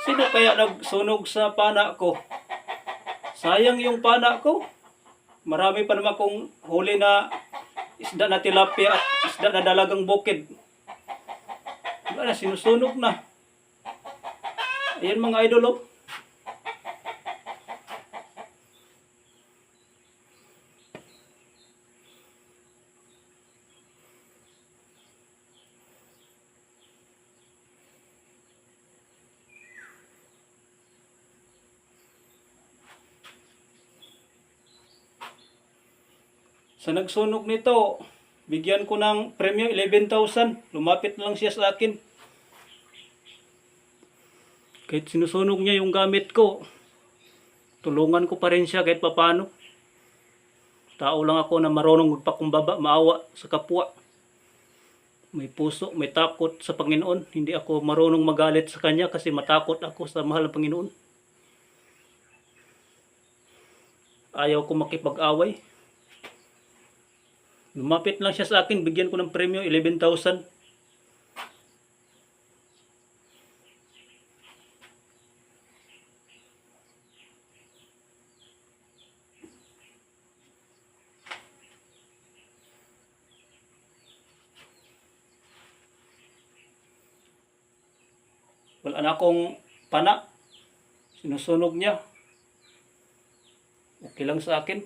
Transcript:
Sino kaya nagsunog sa pana ko? Sayang yung pana ko. Marami pa naman kong huli na isda na tilapia at isda na dalagang bukid. Wala na, sinusunog na. Ayan mga idol, oh. Sa nagsunog nito, bigyan ko ng premyo 11,000. Lumapit lang siya sa akin. Kahit sinusunog niya yung gamit ko, tulungan ko pa rin siya kahit papano. Tao lang ako na marunong magpakumbaba, maawa sa kapwa. May puso, may takot sa Panginoon. Hindi ako marunong magalit sa Kanya kasi matakot ako sa mahal ng Panginoon. Ayaw ko makipag-away. Lumapit lang siya sa akin, bigyan ko ng premyo 11,000. Wala na akong pana. Sinusunog niya. Okay lang sa akin.